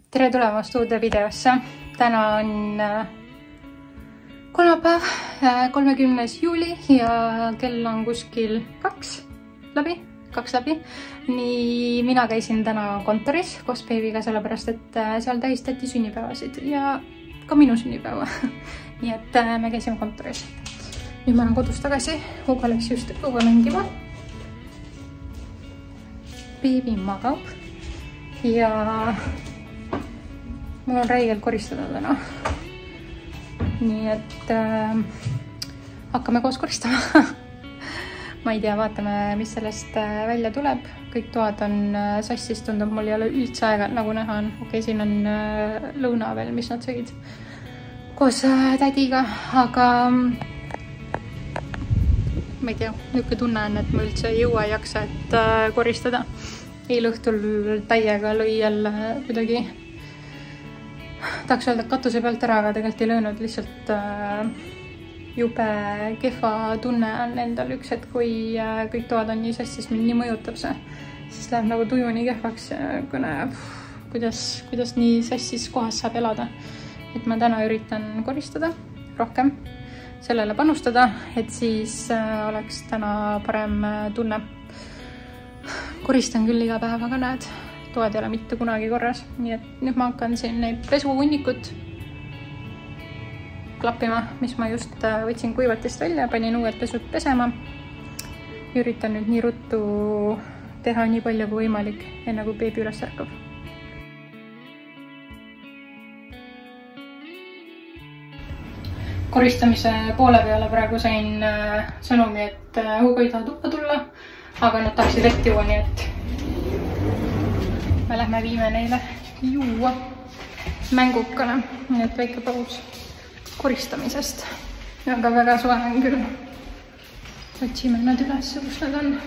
Tere tulemast uude videosse. Täna on kolmapäev, 30. juuli ja kell on kuskil 2 läbi. Nii mina käisin täna kontoris koos beebiga, sellepärast et seal tähistati sünnipäevasid ja ka minu sünnipäeva. Nii et me käisime kontoris. Nüüd ma olen kodus tagasi. Hugo läks just õue mängima. Beebi magab ja mul on räigelt koristada täna. Nii et hakkame koos koristama. Ma ei tea, vaatame, mis sellest välja tuleb. Kõik toad on sassis, tundub, mul ei ole üldse aega, nagu näha on. Okei, siin on lõuna veel, mis nad sõid koos tädiga, aga ma ei tea, niisugune tunne on, et ma üldse ei jõua ja jaksa, et koristada. Eile õhtul täiega lõi jälle kuidagi, tahaks öelda katuse pealt ära, aga tegelikult ei löönud, lihtsalt jube kehva tunne on endal üks, et kui kõik toad on nii sassis, mind nii mõjutab see, siis läheb nagu tuju nii kehvaks ja kuidas nii sassis kohas saab elada. Et ma täna üritan koristada rohkem, sellele panustada, et siis oleks täna parem tunne. Koristan küll iga päev, aga näed, toad ei ole mitte kunagi korras. Nii et nüüd ma hakkan siin neid pesuhunnikut klappima, mis ma just võtsin kuivatist välja, panin uued pesud pesema. Üritan nüüd nii ruttu teha nii palju kui võimalik, enne kui beebi üles ärkab. Koristamise poole peale praegu sain sõnumi, et Hugo ei taha tuppa tulla, aga nad tahaksid vett juua, nii et me lähme viime neile juua mängukale, nii et väike paus koristamisest. Aga väga soe on küll. Otsime nad üles, kus nad on.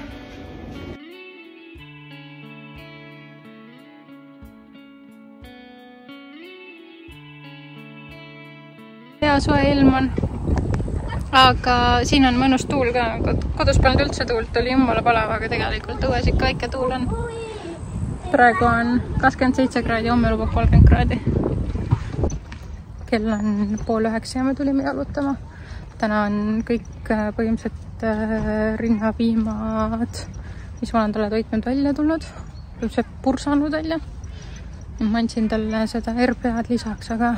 Hea soe ilm on, aga siin on mõnus tuul ka. Kodus polnud üldse tuult, oli jumala palav, aga tegelikult õues ikka väike tuul on. Praegu on 27 kraadi, homme lubab 30 kraadi. Kell on 8:30 ja me tulime jalutama. Täna on kõik põhimõtteliselt rinnapiimad, mis ma olen talle toitnud välja tulnud. Üldse pursanud välja. Ma andsin talle seda RPA-d lisaks, aga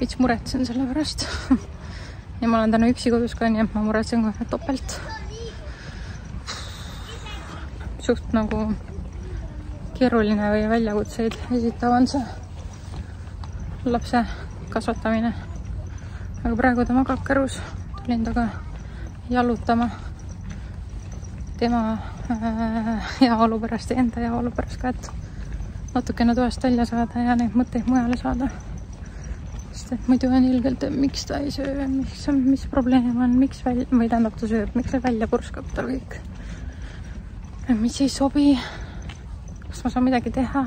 veits muretsen selle pärast. Ja ma olen täna üksi kodus ka, nii et ma muretsen kohe topelt. Suht nagu keeruline või väljakutseid esitavan see lapse kasvatamine. Aga praegu ta magab kärus. Tulin taga jalutama tema heaolu pärast ja enda heaolu pärast ka, et natukene toast välja saada ja neid mõtteid mujale saada. Sest et muidu on ilgelt, miks ta ei söö, mis probleem on, miks või tähendab ta sööb, miks see välja purskab tal kõik. Mis ei sobi, kas ma saan midagi teha.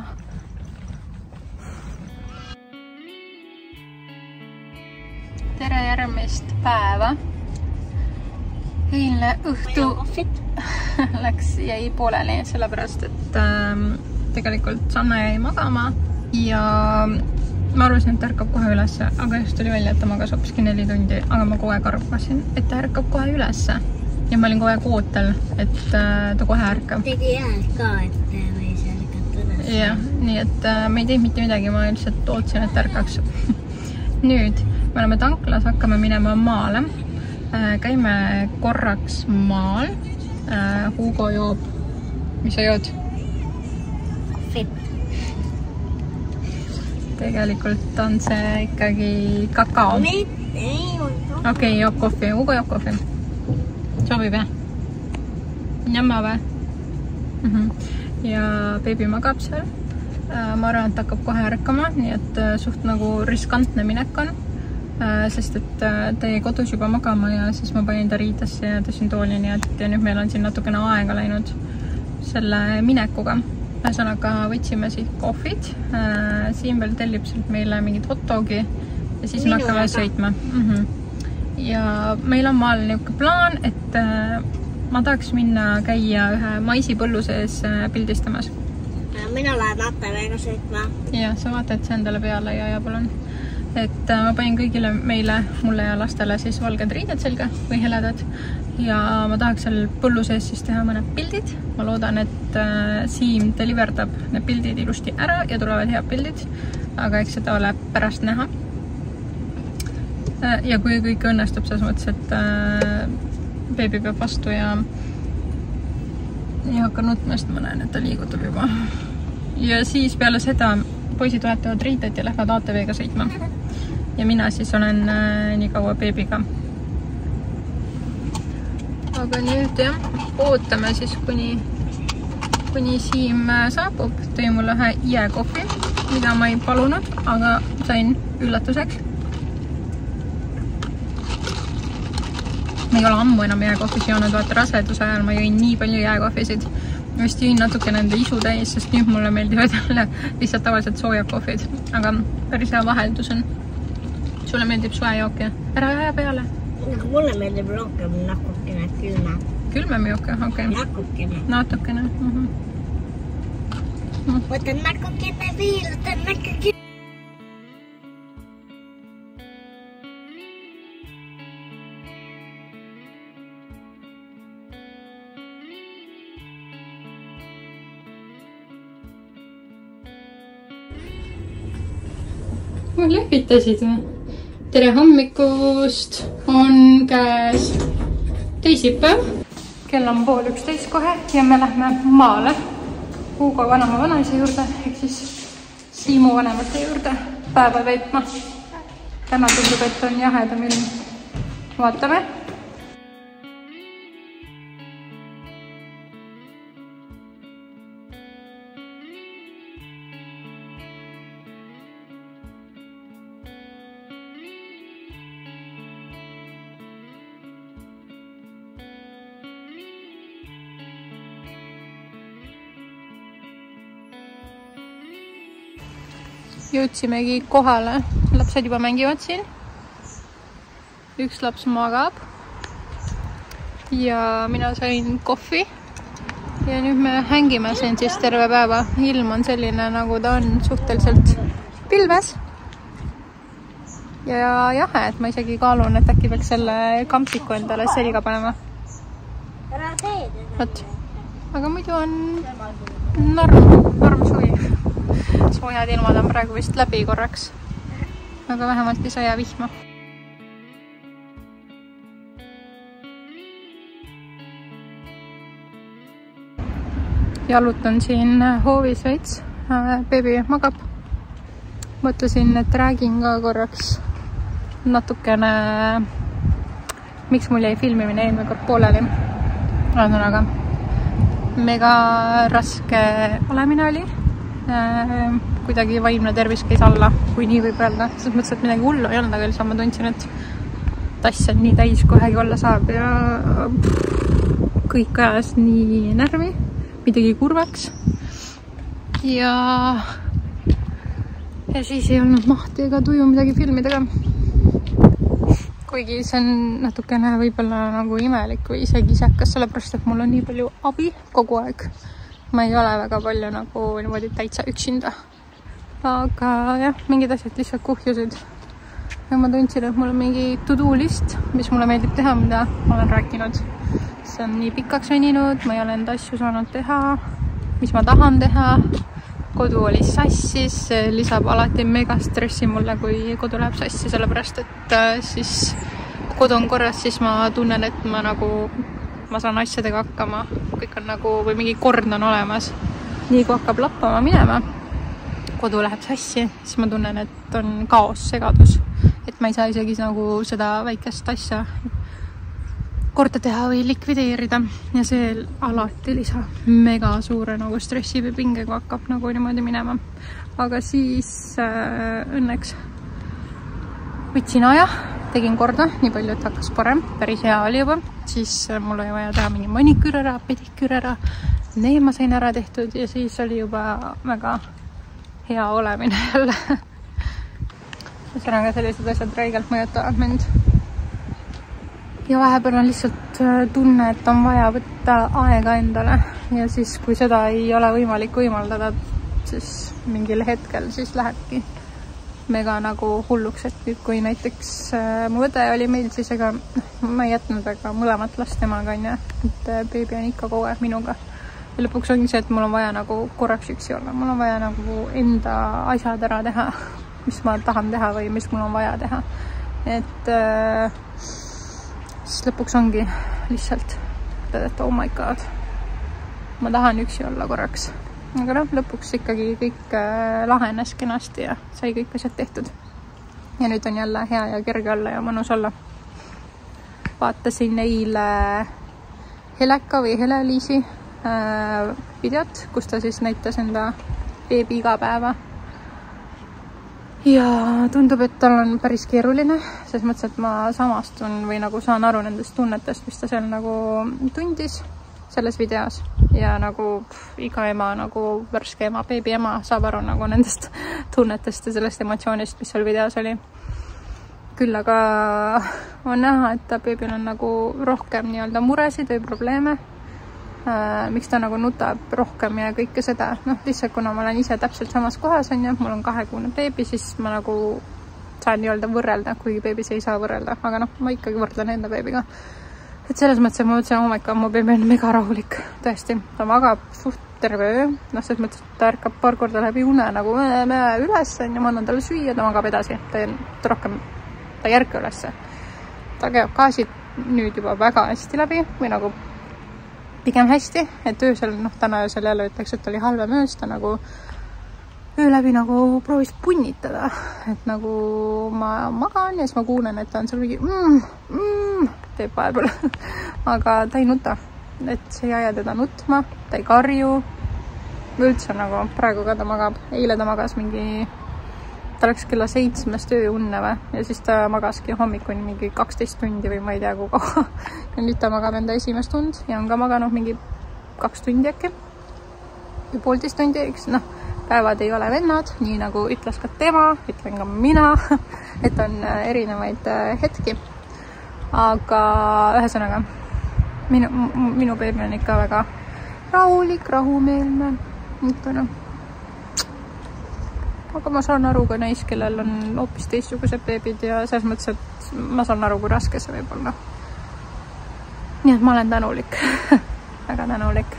Tere järgmist päeva. Eilne õhtu jäi pooleli, sellepärast et tegelikult Sanna jäi magama ja ma arvasin, et ta ärkab kohe ülesse, aga just tuli välja, et ta magas hoopiski 4 tundi, aga ma kogu aeg arvasin, et ta ärkab kohe ülesse. Ja ma olin kogu aeg ootel, et ta kohe ärkab. Tegi häält ka, et võis ärkata üles. Ja, nii et me ei teinud mitte midagi, ma lihtsalt ootsin, et ärkaks. Nüüd me oleme tanklas, hakkame minema maale. Käime korraks maal. Hugo joob. Mis sa jood? Kohvi. Tegelikult on see ikkagi kakao. Okei, joob kohvi. Hugo joob kohvi. Sobib, jah? Jämma või? Ja beebi magab seal. Ma arvan, et hakkab kohe ärkama, nii et suht nagu riskantne minek on. Sest et ta jäi kodus juba magama ja siis ma panin ta riidesse ja tõsin tooli, nii et nüüd meil on siin natukene aega läinud selle minekuga. Ühesõnaga võtsime siit kohvid. Siin veel tellib sealt meile mingit hotdogi ja siis me hakkame sõitma. Ja meil on maal niisugune plaan, et ma tahaks minna käia ühe maisipõllu sees pildistamas. Mina lähen ATV-ga sõitma. Ja, sa vaatad see endale peale ja palun. Et ma panin kõigile meile, mulle ja lastele siis valged riided selga või heledad. Ja ma tahaks seal põllu sees siis teha mõned pildid. Ma loodan, et Siim deliverdab need pildid ilusti ära ja tulevad head pildid. Aga eks seda ole pärast näha. Ja kui kõik õnnestub selles mõttes, et beebi peab vastu ja hakka nutmast, ma näen, et ta liigutab juba. Ja siis peale seda poisid vahetavad riided ja lähevad ATV-ga sõitma. Ja mina siis olen nii kaua beebiga. Aga nüüd jah, ootame siis kuni Siim saabub. Tõi mulle ühe jääkohvi, mida ma ei palunud, aga sain üllatuseks. Ma ei ole ammu enam jääkohvis joonud, vaata raseduse ajal ma jõin nii palju jääkohvisid. Ma vist jõin natuke nende isu täis, sest nüüd mulle meeldivad jälle lihtsalt tavaliselt soojad kohvid. Aga päris hea vaheldus on. Sulle meeldib soe jook ja ära aja peale. Mulle meeldib rohkem nakukene külma. Külmem jook, okei. Nakukene. Natukene. Võtan nakukene veel, võtan nakukene. Lehvitasid või? Tere hommikust! On käes teisipäev. Kell on 12:30 kohe ja me lähme maale Hugo vanema vanaisa juurde ehk siis Siimu vanemate juurde päeva veetma. Täna tundub, et on jahedam ilm. Vaatame. Jõudsimegi kohale. Lapsed juba mängivad siin. Üks laps magab. Ja mina sain kohvi. Ja nüüd me hängime siin siis terve päeva. Ilm on selline, nagu ta on suhteliselt pilves. Ja jahe, et ma isegi kaalun, et äkki peaks selle kampsiku endale selga panema. Võt. Aga muidu on norm suvi. Soojad ilmad on praegu vist läbi korraks. Aga vähemalt ei saa jää vihma. Jalutan siin hoovis veits. Beebi magab. Mõtlesin, et räägin ka korraks natukene, miks mul jäi filmimine eelmine kord pooleli. Aga mega raske olemine oli. Kuidagi vaimne tervis käis alla, kui nii võib öelda. Selles mõttes, et midagi hullu ei olnud, aga lihtsalt ma tundsin, et tass on nii täis, kohegi olla saab ja kõik ajas nii närvi, midagi kurvaks. Ja siis ei olnud mahti ega tuju midagi filmida ka. Kuigi see on natukene võib-olla nagu imelik või isegi isekas, sellepärast, et mul on nii palju abi kogu aeg. Ma ei ole väga palju nagu niimoodi täitsa üksinda. Aga jah, mingid asjad lihtsalt kuhjusid. Ja ma tundsin, et mul on mingi to-do list, mis mulle meeldib teha, mida ma olen rääkinud. See on nii pikaks veninud, ma ei ole enda asju saanud teha, mis ma tahan teha. Kodu oli sassis, see lisab alati mega stressi mulle, kui kodu läheb sassi, sellepärast, et siis kodu on korras, siis ma tunnen, et ma saan asjadega hakkama, kõik on nagu, või mingi kord on olemas. Nii kui hakkab lappama minema, kodu läheb sassi, siis ma tunnen, et on kaos, segadus. Et ma ei saa isegi nagu seda väikest asja korda teha või likvideerida. Ja see alati lisab mega suure nagu stressi või pinge, kui hakkab nagu niimoodi minema. Aga siis õnneks võtsin aja, tegin korda, nii palju, et hakkas parem, päris hea oli juba. Siis mul oli vaja teha mingi maniküür ära, pediküür ära. Need ma sain ära tehtud ja siis oli juba väga hea olemine jälle. Ühesõnaga sellised asjad räigelt mõjutavad mind. Ja vahepeal on lihtsalt tunne, et on vaja võtta aega endale. Ja siis, kui seda ei ole võimalik võimaldada siis mingil hetkel siis lähebki mega nagu hulluks, et kui näiteks mu õde oli meil, siis ega ma ei jätnud väga mõlemat last temaga, on ju, et beebi on ikka kogu aeg minuga. Ja lõpuks ongi see, et mul on vaja nagu korraks üksi olla, mul on vaja nagu enda asjad ära teha, mis ma tahan teha või mis mul on vaja teha. Et siis lõpuks ongi lihtsalt, et oh my god, ma tahan üksi olla korraks. Aga noh, lõpuks ikkagi kõik lahenes kenasti ja sai kõik asjad tehtud. Ja nüüd on jälle hea ja kerge olla ja mõnus olla. Vaatasin eile Heleka või Hele-Liisi videot, kus ta siis näitas enda beebi iga päeva. Ja tundub, et tal on päris keeruline, selles mõttes, et ma samastun või nagu saan aru nendest tunnetest, mis ta seal nagu tundis selles videos. Ja nagu iga ema, nagu värske ema, beebi ema saab aru nagu nendest tunnetest ja sellest emotsioonist, mis seal videos oli. Küll aga on näha, et ta beebil on nagu rohkem nii-öelda muresid või probleeme. Miks ta nagu nutab rohkem ja kõike seda. Noh, lihtsalt kuna ma olen ise täpselt samas kohas, on ju, mul on 2-kuune beebi, siis ma nagu saan nii-öelda võrrelda, kuigi beebis ei saa võrrelda. Aga noh, ma ikkagi võrdlen enda beebiga. Et selles mõttes, et ma mõtlesin, oh my god, mu beebi on mega rahulik, tõesti. Ta magab suht terve öö, noh, selles mõttes, et ta ärkab paar korda läbi une nagu üles ja ma annan talle süüa, ta magab edasi. Ta ei ärka ülesse. Ta käib kaasid nüüd juba väga hästi läbi või nagu pigem hästi, et öösel, noh, täna öösel jälle ütleks, et oli halvem öös, ta nagu öö läbi nagu proovis punnitada, et nagu ma magan ja siis ma kuulen, et ta on seal mingi teeb vahepeal, aga ta ei nuta, et see ei aja teda nutma, ta ei karju, üldse nagu praegu ka ta magab, eile ta magas mingi, ta läks kella 7 ööunne või, ja siis ta magaski hommikuni mingi 12 tundi või ma ei tea kui kaua. Ja nüüd ta magab enda esimest tund ja on ka maganud mingi 2 tundi äkki ja 1,5 tundi, eks noh, päevad ei ole vennad, nii nagu ütles ka tema, ütlen ka mina, et on erinevaid hetki. Aga ühesõnaga, minu beebi on ikka väga rahulik, rahumeelne, niisugune. Aga ma saan aru ka neis, kellel on hoopis teistsugused beebid ja selles mõttes, et ma saan aru, kui raske see võib olla. Nii et ma olen tänulik, väga tänulik.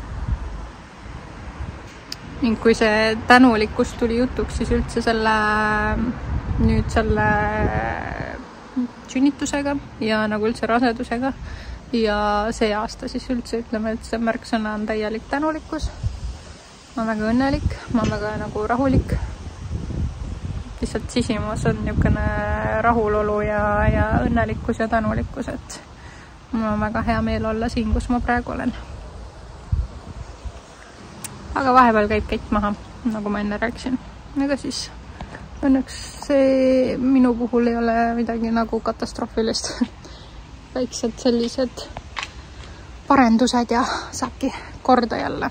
Ning kui see tänulikkus tuli jutuks, siis üldse nüüd selle sünnitusega ja nagu üldse rasedusega ja see aasta siis üldse ütleme, et see märksõna on täielik tänulikkus. Ma olen väga õnnelik, ma olen väga nagu rahulik. Lihtsalt sisimas on niisugune rahulolu ja õnnelikkus ja tänulikkus, et mul on väga hea meel olla siin, kus ma praegu olen. Aga vahepeal käib kett maha, nagu ma enne rääkisin. Aga siis õnneks see minu puhul ei ole midagi nagu katastroofilist. Väiksed sellised parendused ja saabki korda jälle.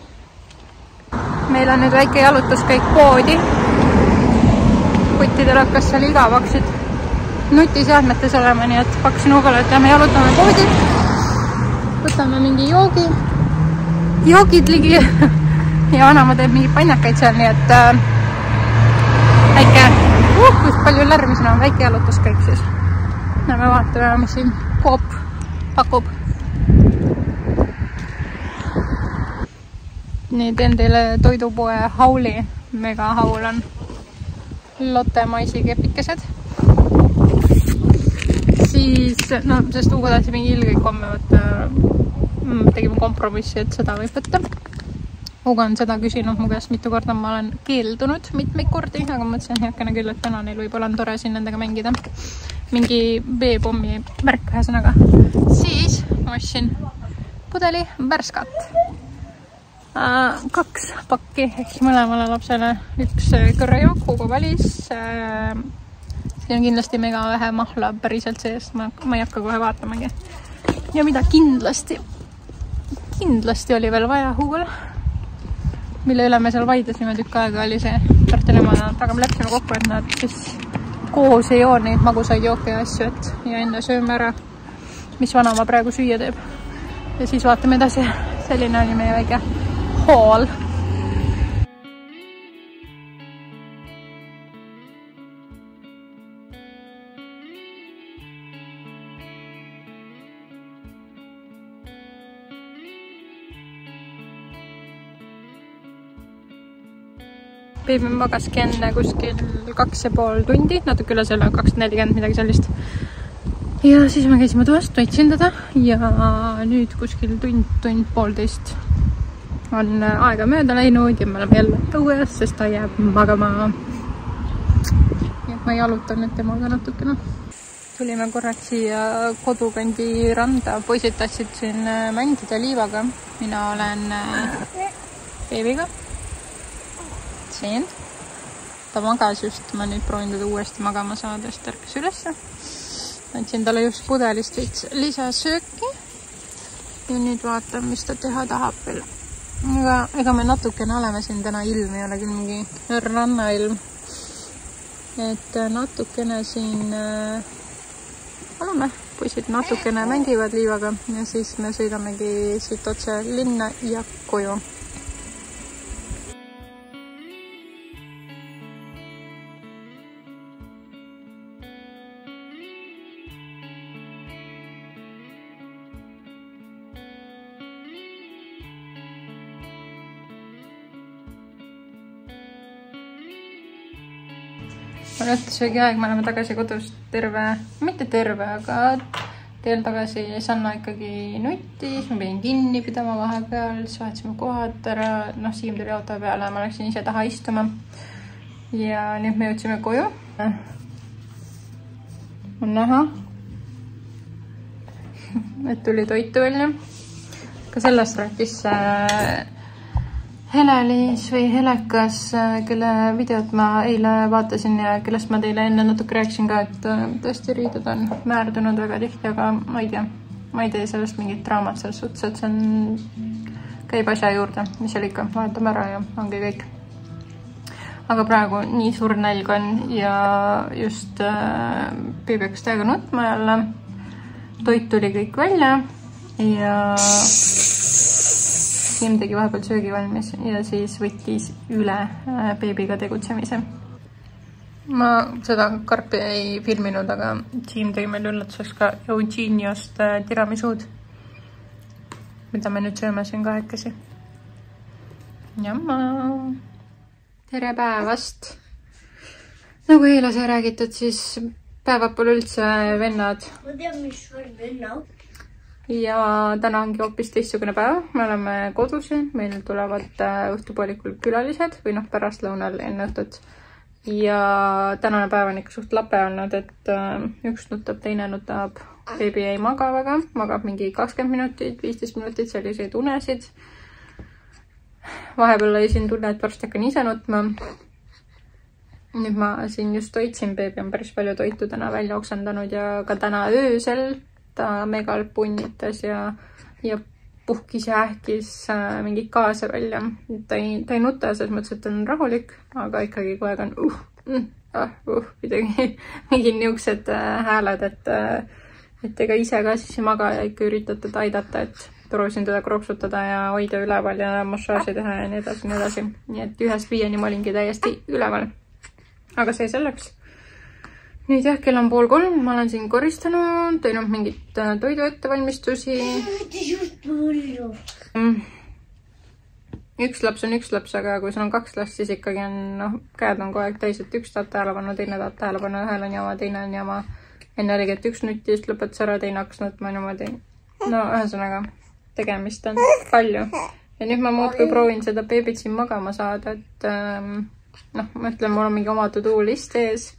Meil on nüüd väike jalutuskäik poodi. Kuttidel hakkas seal igavaksid nutiseadmetes olema, nii et pakkusin Ugale, et me jalutame poodi. Võtame mingi joogid ligi ja vanama teeb mingi pannakaid seal, nii et väike, kus palju lärmi siin on, väike jalutuskäik siis. Ja me vaatame, mis siin Coop pakub. Nii teen teile toidupoe hauli, mega haul on Lotte maisikepikesed. Siis, no, sest Ugo tahti mingi ilgõik homme võtta, tegime kompromissi, et seda võib võtta. Ugo on seda küsinud mu käest mitu korda, ma olen keeldunud mitmeid kordi, aga mõtlesin heakene küll, et täna neil võib-olla on tore siin nendega mängida. Mingi B-pommi märk ühesõnaga. Siis ma ostsin pudeli värskat. 2 pakki, ehk mõlemale lapsele 1 kõrrejook, Ugo valis. Siin on kindlasti mega vähe mahla päriselt sees, ma ei hakka kohe vaatamagi. Ja mida kindlasti oli veel vaja Ugole, mille üle me seal vaidlesime tükk aega, oli see tartelemana, aga me lepsime kokku, et nad siis koos ei joo neid magusaid jooke ja asju, et ja enne sööme ära, mis vanama praegu süüa teeb. Ja siis vaatame edasi, selline oli meie väike haul. Beebi magaski enne kuskil 2,5 tundi, natuke üle selle 2:40, midagi sellist. Ja siis me käisime toast, toitsin teda ja nüüd kuskil tund-poolteist on aega mööda läinud ja me oleme jälle õues, sest ta jääb magama. Nii et ma jalutan nüüd temaga natukene. Tulime korraks siia kodukandi randa. Poisid tahtsid siin mängida liivaga. Mina olen Beebiga. Siin. Ta magas just, ma nüüd proovin teda uuesti magama saada, sest ärkas ülesse. Andsin talle just pudelist lisasööki ja nüüd vaatan, mis ta teha tahab veel. Ega me natukene oleme siin täna ilm, ei ole küll mingi rannailm. Et natukene siin oleme, poisid natukene mängivad liivaga ja siis me sõidamegi siit otse linna ja koju. On õhtusöögi aeg, me oleme tagasi kodus mitte terve, aga teel tagasi Sanna ikkagi nuttis, ma pidin kinni pidama vahepeal, siis vahetasime kohad ära, Siim tuli auto peale, ma läksin ise taha istuma ja nüüd me jõudsime koju. On näha, et tuli toitu välja. Ka sellest rääkis Helelis või Helekas, kelle videot ma eile vaatasin ja kellest ma teile enne natuke rääkisin ka, et tõesti riided on määrdunud väga tihti, aga ma ei tee sellest mingit draamat selles suhtes, et see käib asja juurde, mis seal ikka, vahetame ära ja ongi kõik. Aga praegu nii suur nälg on ja just Beebi hakkas täiega nutma jälle, toit tuli kõik välja ja Siim tegi vahepeal söögi valmis ja siis võttis üle Beebiga tegutsemise. Ma seda karpi ei filminud, aga Siim tegi meil üllatuseks ka Eugeniost tiramisud, mida me nüüd sööme siin kahekesi. Jamma! Tere päevast! Nagu eile sai räägitud, siis päevad pole üldse vennad. Ma tean, mis on vennad. Ja täna ongi hoopis teistsugune päev. Me oleme kodus, meil tulevad õhtupoolikul külalised või pärastlõunal enne õhtut. Ja tänane päev on ikka suht lape olnud, et üks nutab, teine nutab. Beebi ei maga väga, magab mingi 20 minutit, 15 minutit, selliseid unesid. Vahepeal oli siin tunne, et varsti hakkan ise nutma. Nüüd ma siin just toitsin, Beebi on päris palju toitu täna välja oksendanud ja ka täna öösel ta megalt punnitas ja puhkis ja ähkis mingi kaasa välja. Ta ei nuta, selles mõttes, et ta on rahulik, aga ikkagi kogu aeg on mingi niisugused hääled, et ega ise ka siis ei maga ja ikka üritad teda aidata, et proovisin teda kropsutada ja hoida üleval ja massaaži teha ja nii edasi. Nii et 1-5 ma olingi täiesti üleval. Aga see selleks. Nüüd jah, kell on 2:30, ma olen siin koristanud, teinud mingit toidu ettevalmistusi. Üks laps on üks laps, aga kui sul on 2 last, siis ikkagi on, käed on kogu aeg täis, et üks tahab tähelepanu, teine tahab tähelepanu, ühel on jama, teine on jama. Enne oligi, et üks nutis, lõpetas ära, teine hakkas nutma niimoodi. No ühesõnaga, tegemist on palju. Ja nüüd ma muudkui proovin seda Beebit siin magama saada, et ma ütlen, mul on mingi oma to-do list ees.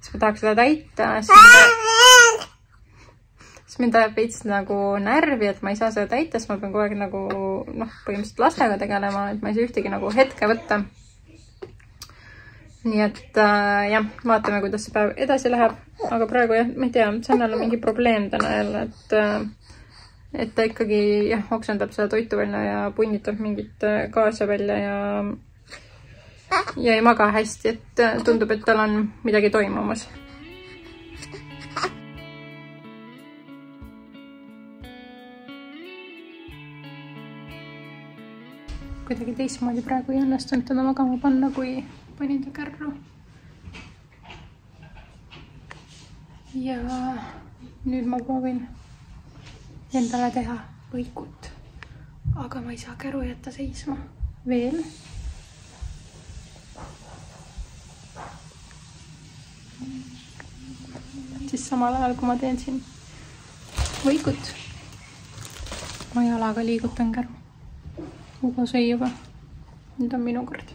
Siis ma tahaks seda täita, siis mind ajab veits nagu närvi, et ma ei saa seda täita, siis ma pean kogu aeg nagu, põhimõtteliselt lastega tegelema, et ma ei saa ühtegi nagu hetke võtta. Nii et jah, vaatame, kuidas see päev edasi läheb, aga praegu jah, ma ei tea, Sannal on mingi probleem täna jälle, et ta ikkagi jah, oksendab seda toitu välja ja punnitab mingit kaasa välja ja ei maga hästi, et tundub, et tal on midagi toimumas. Kuidagi teistmoodi praegu ei õnnestunud teda magama panna, kui panin ta kärru. Ja nüüd ma proovin endale teha võikut, aga ma ei saa käru jätta seisma veel. siis samal ajal, kui ma teen siin võikut, ma jalaga liigutan käru. Ugo sõi juba. Nüüd on minu kord.